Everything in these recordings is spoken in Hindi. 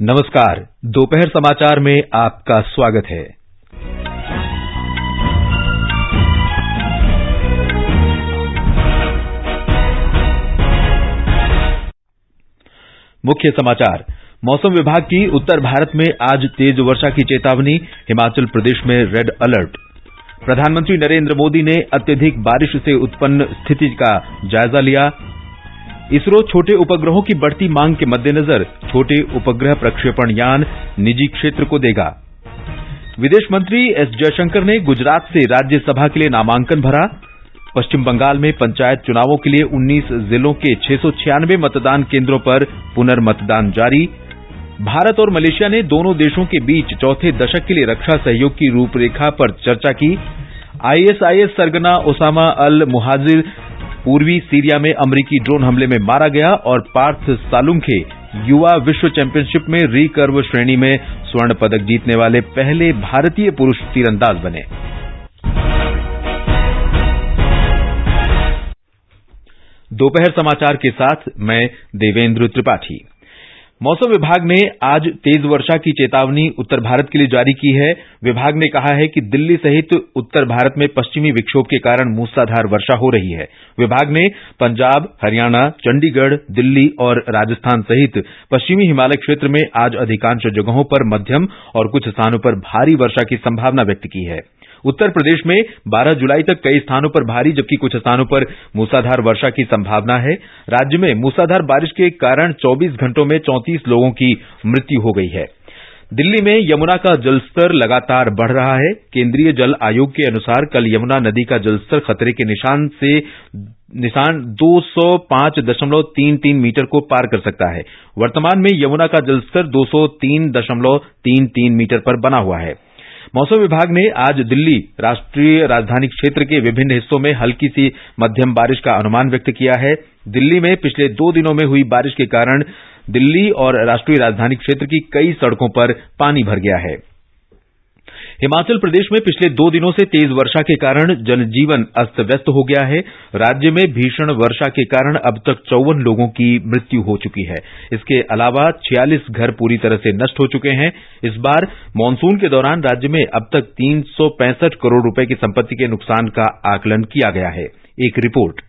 नमस्कार, दोपहर समाचार में आपका स्वागत है। मुख्य समाचार। मौसम विभाग की उत्तर भारत में आज तेज वर्षा की चेतावनी, हिमाचल प्रदेश में रेड अलर्ट। प्रधानमंत्री नरेंद्र मोदी ने अत्यधिक बारिश से उत्पन्न स्थिति का जायजा लिया। इसरो छोटे उपग्रहों की बढ़ती मांग के मद्देनजर छोटे उपग्रह प्रक्षेपण यान निजी क्षेत्र को देगा। विदेश मंत्री एस जयशंकर ने गुजरात से राज्यसभा के लिए नामांकन भरा। पश्चिम बंगाल में पंचायत चुनावों के लिए 19 जिलों के 696 मतदान केंद्रों पर पुनर्मतदान जारी। भारत और मलेशिया ने दोनों देशों के बीच चौथे दशक के लिए रक्षा सहयोग की रूपरेखा पर चर्चा की। आईएसआईएस सरगना ओसामा अल मुहाजिर पूर्वी सीरिया में अमरीकी ड्रोन हमले में मारा गया और पार्थ सालुंखे युवा विश्व चैंपियनशिप में रिकर्व श्रेणी में स्वर्ण पदक जीतने वाले पहले भारतीय पुरुष तीरंदाज बने। दोपहर समाचार के साथ मैं देवेंद्र त्रिपाठी। मौसम विभाग ने आज तेज वर्षा की चेतावनी उत्तर भारत के लिए जारी की है। विभाग ने कहा है कि दिल्ली सहित उत्तर भारत में पश्चिमी विक्षोभ के कारण मूसलाधार वर्षा हो रही है। विभाग ने पंजाब, हरियाणा, चंडीगढ़, दिल्ली और राजस्थान सहित पश्चिमी हिमालय क्षेत्र में आज अधिकांश जगहों पर मध्यम और कुछ स्थानों पर भारी वर्षा की संभावना व्यक्त की है। उत्तर प्रदेश में 12 जुलाई तक कई स्थानों पर भारी जबकि कुछ स्थानों पर मूसलाधार वर्षा की संभावना है। राज्य में मूसलाधार बारिश के कारण 24 घंटों में 34 लोगों की मृत्यु हो गई है। दिल्ली में यमुना का जलस्तर लगातार बढ़ रहा है। केंद्रीय जल आयोग के अनुसार कल यमुना नदी का जलस्तर खतरे के निशान 205.33 मीटर को पार कर सकता है। वर्तमान में यमुना का जलस्तर 203.33 मीटर पर बना हुआ है। मौसम विभाग ने आज दिल्ली राष्ट्रीय राजधानी क्षेत्र के विभिन्न हिस्सों में हल्की सी मध्यम बारिश का अनुमान व्यक्त किया है। दिल्ली में पिछले 2 दिनों में हुई बारिश के कारण दिल्ली और राष्ट्रीय राजधानी क्षेत्र की कई सड़कों पर पानी भर गया है। हिमाचल प्रदेश में पिछले 2 दिनों से तेज वर्षा के कारण जनजीवन अस्त व्यस्त हो गया है। राज्य में भीषण वर्षा के कारण अब तक 54 लोगों की मृत्यु हो चुकी है। इसके अलावा 46 घर पूरी तरह से नष्ट हो चुके हैं। इस बार मानसून के दौरान राज्य में अब तक 365 करोड़ रुपए की संपत्ति के नुकसान का आकलन किया गया है। एक रिपोर्ट।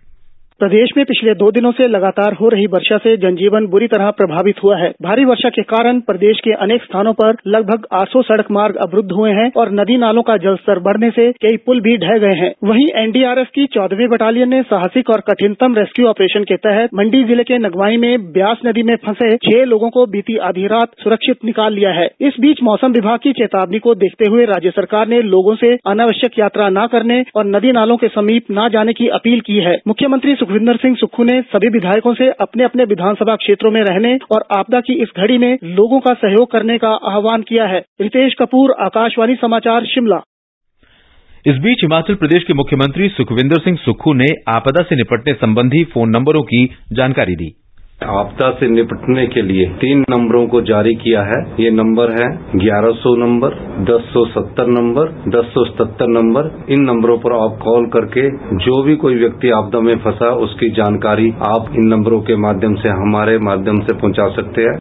प्रदेश में पिछले 2 दिनों से लगातार हो रही वर्षा से जनजीवन बुरी तरह प्रभावित हुआ है। भारी वर्षा के कारण प्रदेश के अनेक स्थानों पर लगभग 800 सड़क मार्ग अवरुद्ध हुए हैं और नदी नालों का जलस्तर बढ़ने से कई पुल भी ढह गए हैं। वहीं एनडीआरएफ की 14वीं बटालियन ने साहसिक और कठिनतम रेस्क्यू ऑपरेशन के तहत मंडी जिले के नगवाई में ब्यास नदी में फंसे 6 लोगों को बीती आधी रात सुरक्षित निकाल लिया है। इस बीच मौसम विभाग की चेतावनी को देखते हुए राज्य सरकार ने लोगों से अनावश्यक यात्रा न करने और नदी नालों के समीप न जाने की अपील की है। मुख्यमंत्री सुखविंदर सिंह सुक्खू ने सभी विधायकों से अपने अपने विधानसभा क्षेत्रों में रहने और आपदा की इस घड़ी में लोगों का सहयोग करने का आह्वान किया है। रितेश कपूर, आकाशवाणी समाचार, शिमला। इस बीच हिमाचल प्रदेश के मुख्यमंत्री सुखविंदर सिंह सुक्खू ने आपदा से निपटने संबंधी फोन नंबरों की जानकारी दी। आपदा से निपटने के लिए 3 नंबरों को जारी किया है। ये नंबर है 1100 नंबर, 1070 नंबर, 1077 नंबर। इन नंबरों पर आप कॉल करके जो भी कोई व्यक्ति आपदा में फंसा उसकी जानकारी आप इन नंबरों के माध्यम से हमारे माध्यम से पहुंचा सकते हैं।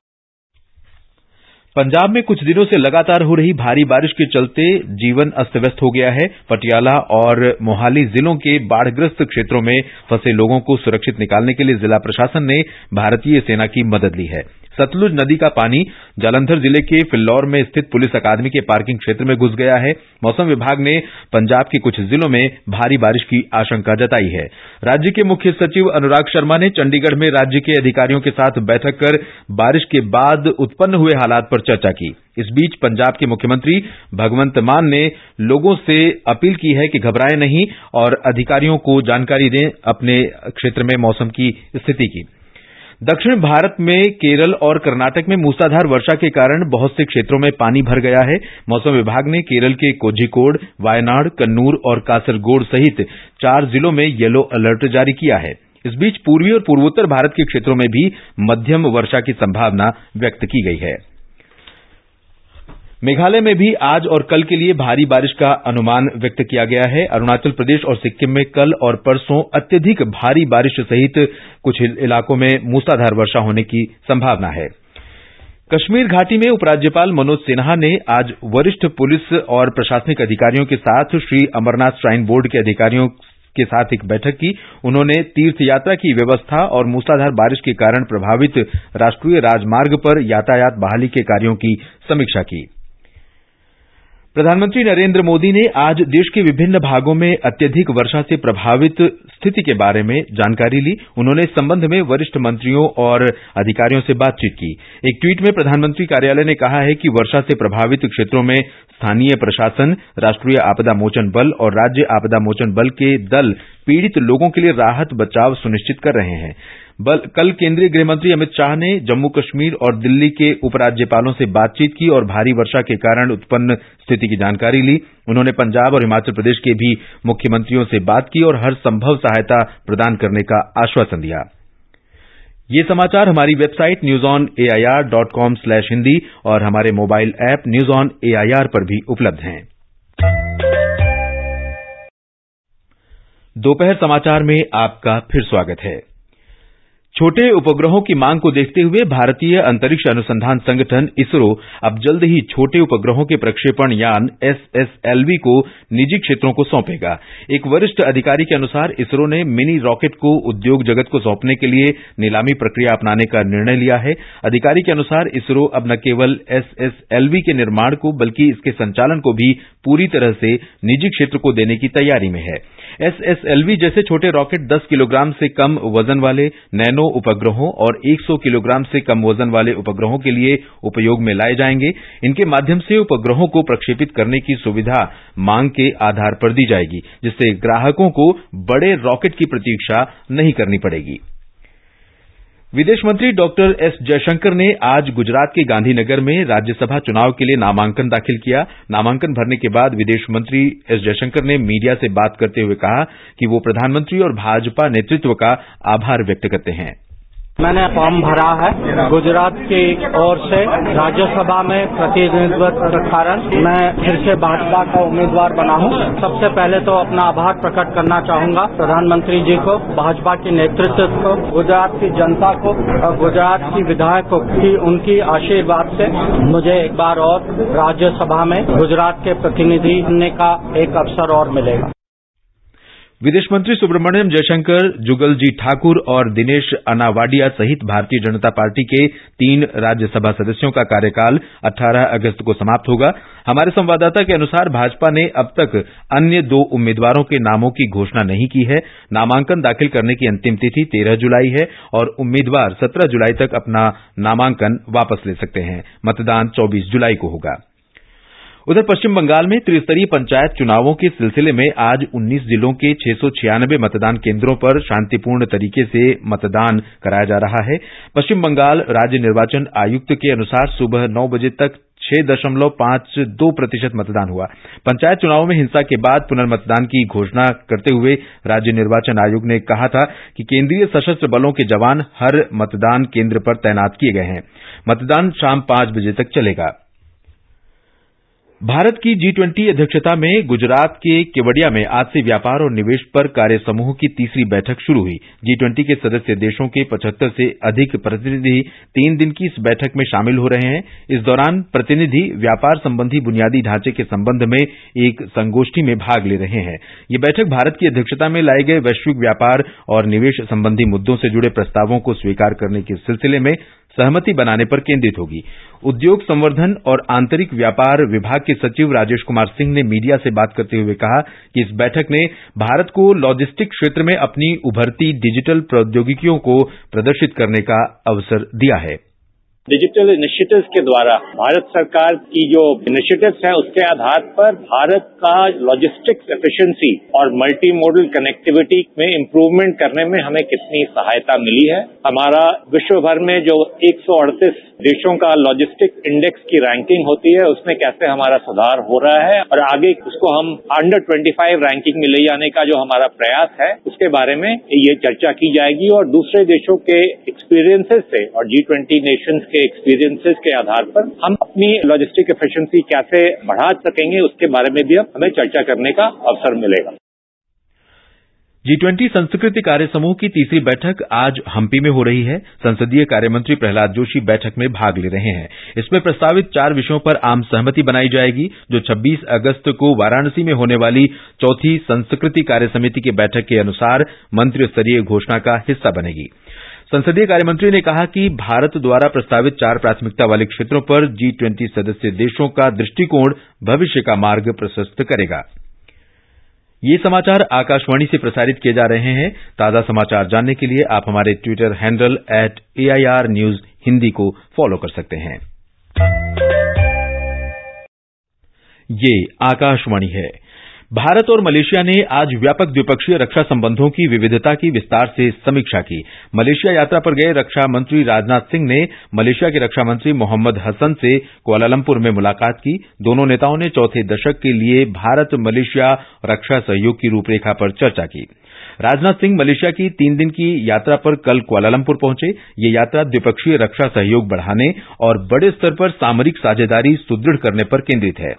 पंजाब में कुछ दिनों से लगातार हो रही भारी बारिश के चलते जीवन अस्त व्यस्त हो गया है। पटियाला और मोहाली जिलों के बाढ़ग्रस्त क्षेत्रों में फंसे लोगों को सुरक्षित निकालने के लिए जिला प्रशासन ने भारतीय सेना की मदद ली है। सतलुज नदी का पानी जालंधर जिले के फिल्लौर में स्थित पुलिस अकादमी के पार्किंग क्षेत्र में घुस गया है। मौसम विभाग ने पंजाब के कुछ जिलों में भारी बारिश की आशंका जताई है। राज्य के मुख्य सचिव अनुराग शर्मा ने चंडीगढ़ में राज्य के अधिकारियों के साथ बैठक कर बारिश के बाद उत्पन्न हुए हालात पर चर्चा की। इस बीच पंजाब के मुख्यमंत्री भगवंत मान ने लोगों से अपील की है कि घबराएं नहीं और अधिकारियों को जानकारी दें अपने क्षेत्र में मौसम की स्थिति की। दक्षिण भारत में केरल और कर्नाटक में मूसलाधार वर्षा के कारण बहुत से क्षेत्रों में पानी भर गया है। मौसम विभाग ने केरल के कोझिकोड, वायनाड, कन्नूर और कासरगोड सहित 4 जिलों में येलो अलर्ट जारी किया है। इस बीच पूर्वी और पूर्वोत्तर भारत के क्षेत्रों में भी मध्यम वर्षा की संभावना व्यक्त की गई है। मेघालय में भी आज और कल के लिए भारी बारिश का अनुमान व्यक्त किया गया है। अरुणाचल प्रदेश और सिक्किम में कल और परसों अत्यधिक भारी बारिश सहित कुछ इलाकों में मूसलाधार वर्षा होने की संभावना है। कश्मीर घाटी में उपराज्यपाल मनोज सिन्हा ने आज वरिष्ठ पुलिस और प्रशासनिक अधिकारियों के साथ श्री अमरनाथ श्राइन बोर्ड के अधिकारियों के साथ एक बैठक की। उन्होंने तीर्थ यात्रा की व्यवस्था और मूसलाधार बारिश के कारण प्रभावित राष्ट्रीय राजमार्ग पर यातायात बहाली के कार्यों की समीक्षा की। प्रधानमंत्री नरेंद्र मोदी ने आज देश के विभिन्न भागों में अत्यधिक वर्षा से प्रभावित स्थिति के बारे में जानकारी ली। उन्होंने इस संबंध में वरिष्ठ मंत्रियों और अधिकारियों से बातचीत की। एक ट्वीट में प्रधानमंत्री कार्यालय ने कहा है कि वर्षा से प्रभावित क्षेत्रों में स्थानीय प्रशासन, राष्ट्रीय आपदा मोचन बल और राज्य आपदा मोचन बल के दल पीड़ित लोगों के लिए राहत बचाव सुनिश्चित कर रहे हैं। कल केंद्रीय गृहमंत्री अमित शाह ने जम्मू कश्मीर और दिल्ली के उपराज्यपालों से बातचीत की और भारी वर्षा के कारण उत्पन्न स्थिति की जानकारी ली। उन्होंने पंजाब और हिमाचल प्रदेश के भी मुख्यमंत्रियों से बात की और हर संभव सहायता प्रदान करने का आश्वासन दिया। ये समाचार हमारी वेबसाइट newsonair.com/hindi और हमारे mobile app news on AIR पर भी उपलब्ध हैं। दोपहर समाचार में आपका फिर स्वागत है। छोटे उपग्रहों की मांग को देखते हुए भारतीय अंतरिक्ष अनुसंधान संगठन इसरो अब जल्द ही छोटे उपग्रहों के प्रक्षेपण यान SSLV को निजी क्षेत्रों को सौंपेगा। एक वरिष्ठ अधिकारी के अनुसार इसरो ने मिनी रॉकेट को उद्योग जगत को सौंपने के लिए नीलामी प्रक्रिया अपनाने का निर्णय लिया है। अधिकारी के अनुसार इसरो अब न केवल SSLV के निर्माण को बल्कि इसके संचालन को भी पूरी तरह से निजी क्षेत्र को देने की तैयारी में है। SSLV जैसे छोटे रॉकेट 10 किलोग्राम से कम वजन वाले नैनो उपग्रहों और 100 किलोग्राम से कम वजन वाले उपग्रहों के लिए उपयोग में लाए जाएंगे। इनके माध्यम से उपग्रहों को प्रक्षेपित करने की सुविधा मांग के आधार पर दी जाएगी, जिससे ग्राहकों को बड़े रॉकेट की प्रतीक्षा नहीं करनी पड़ेगी। विदेश मंत्री डॉक्टर एस जयशंकर ने आज गुजरात के गांधीनगर में राज्यसभा चुनाव के लिए नामांकन दाखिल किया। नामांकन भरने के बाद विदेश मंत्री एस जयशंकर ने मीडिया से बात करते हुए कहा कि वो प्रधानमंत्री और भाजपा नेतृत्व का आभार व्यक्त करते हैं। मैंने फॉर्म भरा है गुजरात की ओर से राज्यसभा में प्रतिनिधित्व के कारण मैं फिर से भाजपा का उम्मीदवार बना हूं। सबसे पहले तो अपना आभार प्रकट करना चाहूंगा प्रधानमंत्री जी को, भाजपा के नेतृत्व को, गुजरात की जनता को और गुजरात की विधायकों की उनकी आशीर्वाद से मुझे एक बार और राज्यसभा में गुजरात के प्रतिनिधि बनने का एक अवसर और मिलेगा। विदेश मंत्री सुब्रमण्यम जयशंकर, जुगलजी ठाकुर और दिनेश अनावाडिया सहित भारतीय जनता पार्टी के 3 राज्यसभा सदस्यों का कार्यकाल 18 अगस्त को समाप्त होगा। हमारे संवाददाता के अनुसार भाजपा ने अब तक अन्य 2 उम्मीदवारों के नामों की घोषणा नहीं की है। नामांकन दाखिल करने की अंतिम तिथि 13 जुलाई है और उम्मीदवार 17 जुलाई तक अपना नामांकन वापस ले सकते हैं। मतदान 24 जुलाई को होगा। उधर पश्चिम बंगाल में त्रिस्तरीय पंचायत चुनावों के सिलसिले में आज 19 जिलों के 696 मतदान केंद्रों पर शांतिपूर्ण तरीके से मतदान कराया जा रहा है। पश्चिम बंगाल राज्य निर्वाचन आयुक्त के अनुसार सुबह 9 बजे तक 6.52% मतदान हुआ। पंचायत चुनावों में हिंसा के बाद पुनर्मतदान की घोषणा करते हुए राज्य निर्वाचन आयोग ने कहा था कि केंद्रीय सशस्त्र बलों के जवान हर मतदान केंद्र पर तैनात किए गए हैं। मतदान शाम 5 बजे तक चलेगा। भारत की G20 अध्यक्षता में गुजरात के केवडिया में आज से व्यापार और निवेश पर कार्य समूह की तीसरी बैठक शुरू हुई। G20 के सदस्य देशों के 75 से अधिक प्रतिनिधि 3 दिन की इस बैठक में शामिल हो रहे हैं। इस दौरान प्रतिनिधि व्यापार संबंधी बुनियादी ढांचे के संबंध में एक संगोष्ठी में भाग ले रहे हैं। ये बैठक भारत की अध्यक्षता में लाए गए वैश्विक व्यापार और निवेश संबंधी मुद्दों से जुड़े प्रस्तावों को स्वीकार करने के सिलसिले में सहमति बनाने पर केंद्रित होगी। उद्योग संवर्धन और आंतरिक व्यापार विभाग के सचिव राजेश कुमार सिंह ने मीडिया से बात करते हुए कहा कि इस बैठक ने भारत को लॉजिस्टिक क्षेत्र में अपनी उभरती डिजिटल प्रौद्योगिकियों को प्रदर्शित करने का अवसर दिया है। डिजिटल इनिशिएटिव्स के द्वारा भारत सरकार की जो इनिशिएटिव्स हैं उसके आधार पर भारत का लॉजिस्टिक्स एफिशिएंसी और मल्टी मॉडल कनेक्टिविटी में इम्प्रूवमेंट करने में हमें कितनी सहायता मिली है। हमारा विश्व भर में जो 138 देशों का लॉजिस्टिक इंडेक्स की रैंकिंग होती है उसमें कैसे हमारा सुधार हो रहा है और आगे उसको हम अंडर 25 रैंकिंग में ले जाने का जो हमारा प्रयास है उसके बारे में ये चर्चा की जाएगी और दूसरे देशों के एक्सपीरियंसेस से और G20 नेशंस के एक्सपीरियंसेस के आधार पर हम अपनी लॉजिस्टिक एफिशिएंसी कैसे बढ़ा सकेंगे उसके बारे में भी हमें चर्चा करने का अवसर मिलेगा। G20 संस्कृति कार्य समूह की तीसरी बैठक आज हम्पी में हो रही है। संसदीय कार्यमंत्री प्रहलाद जोशी बैठक में भाग ले रहे हैं। इसमें प्रस्तावित 4 विषयों पर आम सहमति बनाई जाएगी, जो 26 अगस्त को वाराणसी में होने वाली चौथी संस्कृति कार्य समिति की बैठक के अनुसार मंत्री स्तरीय घोषणा का हिस्सा बनेगी। संसदीय कार्यमंत्री ने कहा कि भारत द्वारा प्रस्तावित 4 प्राथमिकता वाले क्षेत्रों पर G20 सदस्य देशों का दृष्टिकोण भविष्य का मार्ग प्रशस्त करेगा। ये समाचार आकाशवाणी से प्रसारित किए जा रहे हैं। ताजा समाचार जानने के लिए आप हमारे Twitter handle @AIR News Hindi को फॉलो कर सकते हैं। ये आकाशवाणी है। भारत और मलेशिया ने आज व्यापक द्विपक्षीय रक्षा संबंधों की विविधता की विस्तार से समीक्षा की। मलेशिया यात्रा पर गए रक्षा मंत्री राजनाथ सिंह ने मलेशिया के रक्षा मंत्री मोहम्मद हसन से कुआलालंपुर में मुलाकात की। दोनों नेताओं ने चौथे दशक के लिए भारत मलेशिया रक्षा सहयोग की रूपरेखा पर चर्चा की। राजनाथ सिंह मलेशिया की 3 दिन की यात्रा पर कल कुआलालंपुर पहुंचे। ये यात्रा द्विपक्षीय रक्षा सहयोग बढ़ाने और बड़े स्तर पर सामरिक साझेदारी सुदृढ़ करने पर केंद्रित है।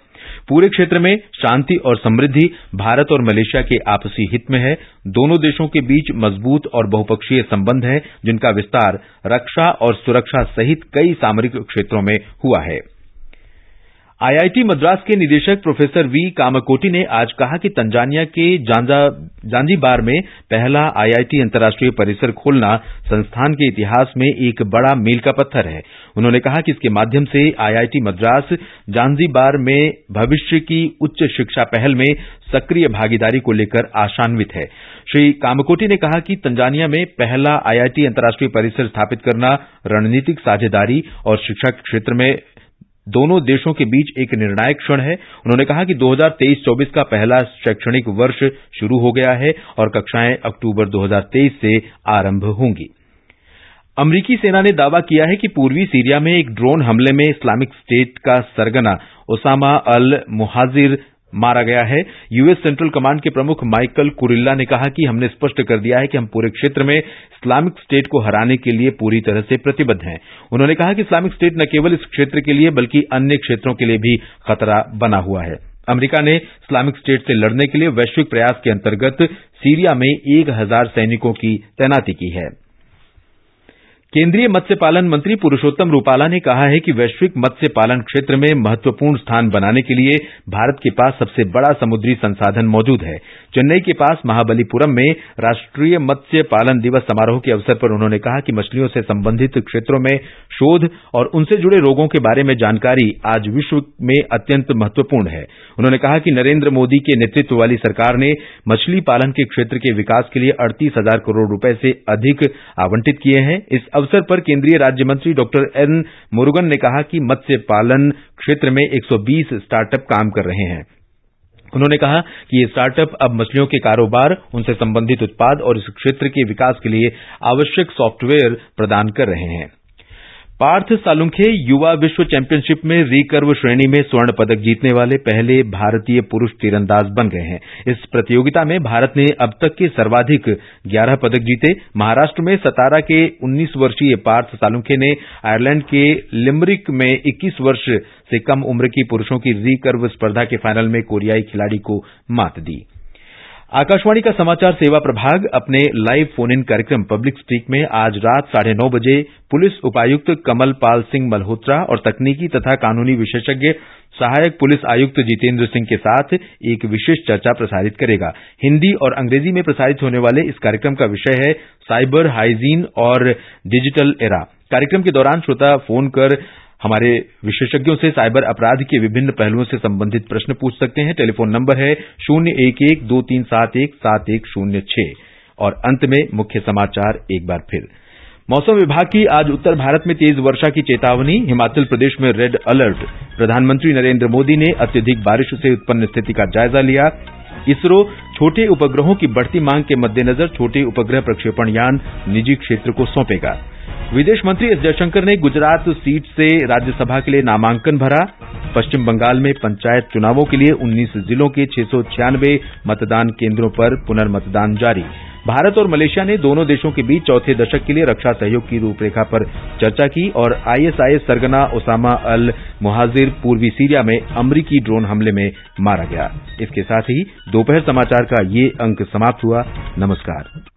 पूरे क्षेत्र में शांति और समृद्धि भारत और मलेशिया के आपसी हित में है। दोनों देशों के बीच मजबूत और बहुपक्षीय संबंध हैं, जिनका विस्तार रक्षा और सुरक्षा सहित कई सामरिक क्षेत्रों में हुआ है। आईआईटी मद्रास के निदेशक प्रोफेसर वी कामकोटी ने आज कहा कि तंजानिया के जांजीबार में पहला आईआईटी अंतर्राष्ट्रीय परिसर खोलना संस्थान के इतिहास में एक बड़ा मील का पत्थर है। उन्होंने कहा कि इसके माध्यम से आईआईटी मद्रास जांजीबार में भविष्य की उच्च शिक्षा पहल में सक्रिय भागीदारी को लेकर आशान्वित है। श्री कामकोटी ने कहा कि तंजानिया में पहला आईआईटी अंतर्राष्ट्रीय परिसर स्थापित करना रणनीतिक साझेदारी और शिक्षा के क्षेत्र में दोनों देशों के बीच एक निर्णायक क्षण है। उन्होंने कहा कि 2023-24 का पहला शैक्षणिक वर्ष शुरू हो गया है और कक्षाएं अक्टूबर 2023 से आरंभ होंगी। अमरीकी सेना ने दावा किया है कि पूर्वी सीरिया में एक ड्रोन हमले में इस्लामिक स्टेट का सरगना ओसामा अल मुहाजिर मारा गया है। यूएस सेंट्रल कमांड के प्रमुख माइकल कुरिल्ला ने कहा कि हमने स्पष्ट कर दिया है कि हम पूरे क्षेत्र में इस्लामिक स्टेट को हराने के लिए पूरी तरह से प्रतिबद्ध हैं। उन्होंने कहा कि इस्लामिक स्टेट न केवल इस क्षेत्र के लिए बल्कि अन्य क्षेत्रों के लिए भी खतरा बना हुआ है। अमेरिका ने इस्लामिक स्टेट से लड़ने के लिए वैश्विक प्रयास के अंतर्गत सीरिया में 1000 सैनिकों की तैनाती की है। केंद्रीय मत्स्य पालन मंत्री पुरुषोत्तम रूपाला ने कहा है कि वैश्विक मत्स्य पालन क्षेत्र में महत्वपूर्ण स्थान बनाने के लिए भारत के पास सबसे बड़ा समुद्री संसाधन मौजूद है। चेन्नई के पास महाबलीपुरम में राष्ट्रीय मत्स्य पालन दिवस समारोह के अवसर पर उन्होंने कहा कि मछलियों से संबंधित क्षेत्रों में शोध और उनसे जुड़े रोगों के बारे में जानकारी आज विश्व में अत्यंत महत्वपूर्ण है। उन्होंने कहा कि नरेंद्र मोदी के नेतृत्व वाली सरकार ने मछली पालन के क्षेत्र के विकास के लिए 38,000 करोड़ रुपए से अधिक आवंटित किए हैं। इस अवसर पर केंद्रीय राज्य मंत्री डॉक्टर एन मुरुगन ने कहा कि मत्स्य पालन क्षेत्र में 120 स्टार्टअप काम कर रहे हैं। उन्होंने कहा कि ये स्टार्टअप अब मछलियों के कारोबार, उनसे संबंधित उत्पाद और इस क्षेत्र के विकास के लिए आवश्यक सॉफ्टवेयर प्रदान कर रहे हैं। पार्थ सालुंखे युवा विश्व चैंपियनशिप में रिकर्व श्रेणी में स्वर्ण पदक जीतने वाले पहले भारतीय पुरुष तीरंदाज बन गए हैं। इस प्रतियोगिता में भारत ने अब तक के सर्वाधिक 11 पदक जीते। महाराष्ट्र में सतारा के 19 वर्षीय पार्थ सालुंखे ने आयरलैंड के लिमरिक में 21 वर्ष से कम उम्र की पुरुषों की रिकर्व स्पर्धा के फाइनल में कोरियाई खिलाड़ी को मात दी। आकाशवाणी का समाचार सेवा प्रभाग अपने लाइव फोन इन कार्यक्रम पब्लिक स्पीक में आज रात 9:30 बजे पुलिस उपायुक्त कमल पाल सिंह मल्होत्रा और तकनीकी तथा कानूनी विशेषज्ञ सहायक पुलिस आयुक्त जितेंद्र सिंह के साथ एक विशेष चर्चा प्रसारित करेगा। हिंदी और अंग्रेजी में प्रसारित होने वाले इस कार्यक्रम का विषय है साइबर हाइजीन और डिजिटल एरा। कार्यक्रम के दौरान श्रोता फोन कर हमारे विशेषज्ञों से साइबर अपराध के विभिन्न पहलुओं से संबंधित प्रश्न पूछ सकते हैं। टेलीफोन नंबर है 011-2371-7106। और अंत में मुख्य समाचार एक बार फिर। मौसम विभाग की आज उत्तर भारत में तेज वर्षा की चेतावनी, हिमाचल प्रदेश में रेड अलर्ट। प्रधानमंत्री नरेंद्र मोदी ने अत्यधिक बारिश से उत्पन्न स्थिति का जायजा लिया। इसरो छोटे उपग्रहों की बढ़ती मांग के मद्देनजर छोटे उपग्रह प्रक्षेपण यान निजी क्षेत्र को सौंपेगा। विदेश मंत्री एस जयशंकर ने गुजरात सीट से राज्यसभा के लिए नामांकन भरा। पश्चिम बंगाल में पंचायत चुनावों के लिए 19 जिलों के 696 मतदान केंद्रों पर पुनर्मतदान जारी। भारत और मलेशिया ने दोनों देशों के बीच चौथे दशक के लिए रक्षा सहयोग की रूपरेखा पर चर्चा की। और आईएसआईएस सरगना ओसामा अल मुहाजिर पूर्वी सीरिया में अमरीकी ड्रोन हमले में मारा गया। इसके साथ ही दोपहर समाचार का ये अंक समाप्त हुआ। नमस्कार।